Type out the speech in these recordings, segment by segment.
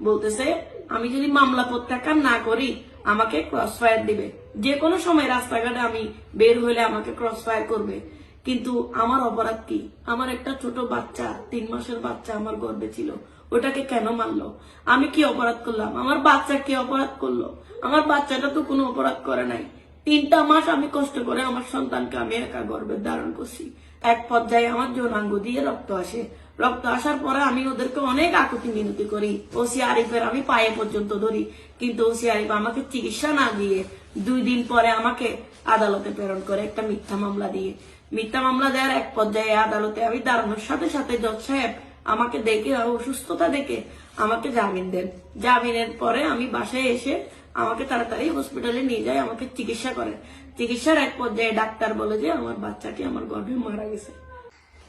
বলতেছে আমি যদি মামলা প্রত্যাখ্যান না করি আমাকে ক্রস ফায়ার দিবে, যে কোনো সময় রাস্তাঘাটে আমি বের হইলে আমাকে ক্রস ফায়ার করবে। কিন্তু আমার অপরাধ কি? আমার একটা ছোট বাচ্চা, 3 মাসের বাচ্চা আমার গর্ভে ছিল, ওটাকে কেন মারলো? আমি কি অপরাধ করলাম? আমার বাচ্চা কি অপরাধ করলো? আমার বাচ্চাটা তো কোনো অপরাধ করে নাই। 3টা মাস আমি কষ্ট করে আমার সন্তানকে আমি একা গর্ভে ধারণ করছি। এক পর্যায়ে আমার যৌনাঙ্গ দিয়ে রক্ত আসে। রক্ত আসার পরে আমি ওদেরকে অনেক আকুতি মিনতি করি। ওসি আরিফের আমি পায়ে পর্যন্ত ধরি, কিন্তু ওসি আরিফ আমাকে চিকিৎসা না দিয়ে 2 দিন পরে আমাকে আদালতে প্রেরণ করে একটা মিথ্যা মামলা দিয়ে। মিথ্যা মামলা দেওয়ার এক পর্যায়ে আদালতে আমি দাঁড়ানোর সাথে সাথে জজ সাহেব আমাকে দেখে, অসুস্থতা দেখে আমাকে জামিন দেন। জামিনের পরে আমি বাসায় এসে আমাকে তাড়াতাড়ি হসপিটালে নিয়ে যায়, আমাকে চিকিৎসা করে। চিকিৎসার এক পর্যায়ে ডাক্তার বলে যে আমার বাচ্চাটি আমার গর্ভে মারা গেছে।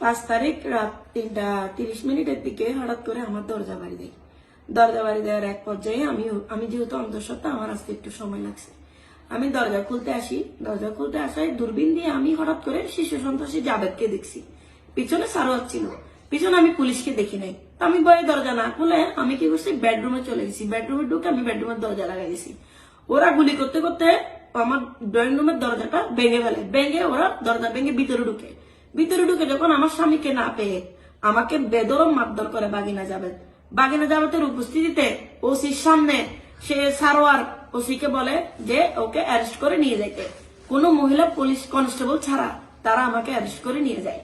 5 তারিখ রাত 3:30 দিকে হঠাৎ করে আমার দরজা বাড়ি দেয়। দরজা বাড়ি দেওয়ার এক পর্যায়ে আমি যেহেতু অন্তঃসত্ত্বা, আমার আসতে একটু সময় লাগছে। আমি দরজা খুলতে আসি, দরজা খুলতে আসায় দূরবীন দিয়ে আমি হঠাৎ করে শিশু সন্ত্রাসী জাবেদকে দেখছি। পিছনে সারোয়ার ছিল, পিছনে আমি পুলিশকে দেখি নাই। আমি ভয়ে দরজা না খুলে আমি কি করছি, বেডরুমে চলে গেছি। বেডরুমে ঢুকে আমি বেডরুমের দরজা লাগাই দিয়েছি। ওরা গুলি করতে করতে আমার ড্রয়িং রুমের দরজাটা ভেঙে ফেলে। ওরা দরজা ভেঙে ভিতরে ঢুকে যখন আমার স্বামীকে না পেয়ে আমাকে বেদরম মারধর করে বাগিনা জাবেদের উপস্থিতিতে ওসির সামনে সে সারোয়ার ওসিকে বলে যে ওকে অ্যারেস্ট করে নিয়ে যাইতে। কোনো মহিলা পুলিশ কনস্টেবল ছাড়া তারা আমাকে অ্যারেস্ট করে নিয়ে যায়।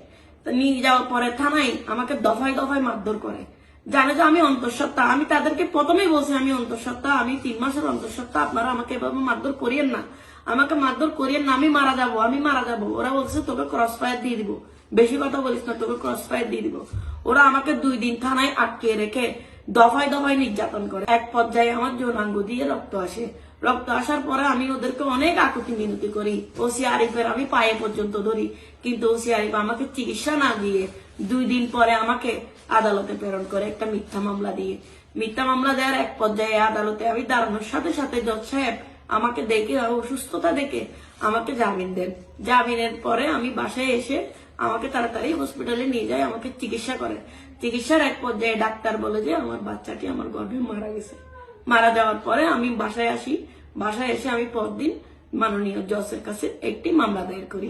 নিয়ে যাওয়ার পরে থানায় আমাকে দফায় দফায় মারধর করে। জানে যে আমি অন্তঃসত্ত্বা। আমি তাদেরকে প্রথমেই বলছি আমি অন্তঃসত্ত্বা, আমি 3 মাসের অন্তঃসত্ত্বা, আপনারা আমাকে এভাবে মারধর করিয়েন না, আমাকে মারধর করিয়েন না, আমি মারা যাবো। ওরা বলছে তোকে ক্রস ফায়ার দিয়ে দিব, বেশি কথা বলিস না, তোকে ক্রস ফায়ার দিয়ে দিব। ওরা আমাকে 2 দিন থানায় আটকে রেখে দফায় দফায় নির্যাতন করে। এক পর্যায়ে আমার যৌনাঙ্গ দিয়ে রক্ত আসে। রক্ত আসার পরে আমি ওদেরকে অনেক আকুতি মিনতি করি। ওসি আরিফের আমি পায়ে পর্যন্ত ধরি, কিন্তু ওসি আরিফ আমাকে চিকিৎসা না দিয়ে 2 দিন পরে আমাকে আদালতে প্রেরণ করে একটা মিথ্যা মামলা দিয়ে। মিথ্যা মামলা দেওয়ার এক পর্যায়ে আদালতে আমি দাঁড়ানোর সাথে সাথে জজ সাহেব আমাকে দেখে, অসুস্থতা দেখে আমাকে জামিন দেন। জামিনের পরে আমি বাসায় এসে আমাকে তাড়াতাড়ি হসপিটালে নিয়ে যায়, আমাকে চিকিৎসা করে। চিকিৎসার এক পর্যায়ে ডাক্তার বলে যে আমার বাচ্চাটি আমার গর্ভে মারা গেছে। মারা যাওয়ার পরে আমি বাসায় আসি। বাসায় এসে আমি পরদিন মাননীয় জজের কাছে একটি মামলা দায়ের করি।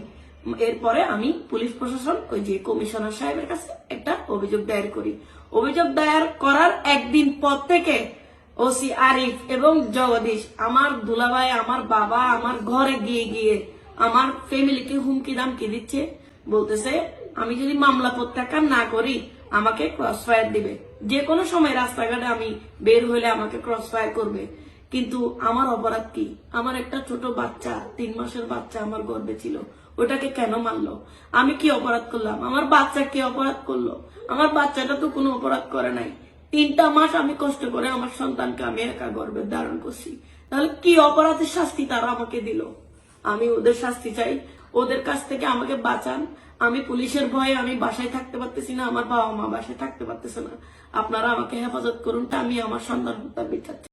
এরপরে আমি পুলিশ প্রশাসন ওই যে কমিশনার সাহেবের কাছে একটা অভিযোগ দায়ের করি। অভিযোগ দায়ের করার একদিন পর থেকে ওসি আরিফ এবং জগদীশ আমার দুলাভাই, আমার বাবা আমার ঘরে গিয়ে গিয়ে আমার ফ্যামিলিকে হুমকি দামকি দিচ্ছে। বলতেছে আমি যদি মামলা প্রত্যাখ্যান না করি আমাকে ক্রস ফায়ার দিবে, যে কোনো সময় রাস্তাঘাটে আমি বের হইলে আমাকে ক্রস ফায়ার করবে। কিন্তু আমার অপরাধ কি? আমার একটা ছোট বাচ্চা, 3 মাসের বাচ্চা আমার গর্ভে ছিল, ওটাকে কেন মারলো? আমি কি অপরাধ করলাম? আমার বাচ্চা কি অপরাধ করলো? আমার বাচ্চাটা তো কোনো অপরাধ করে নাই। 3টা মাস আমি কষ্ট করে আমার সন্তানকে আমি একা গর্ভে ধারণ করছি। তাহলে কি অপরাধের শাস্তি তারা আমাকে দিল? আমি ওদের শাস্তি চাই, ওদের কাছ থেকে আমাকে বাঁচান। আমি পুলিশের ভয়ে আমি বাসায় থাকতে পারতেছি না, আমার বাবা মা বাসায় থাকতে পারতেছে না। আপনারা আমাকে হেফাজত করুন, আমি আমার সন্তান হত্যার বিচার চাই।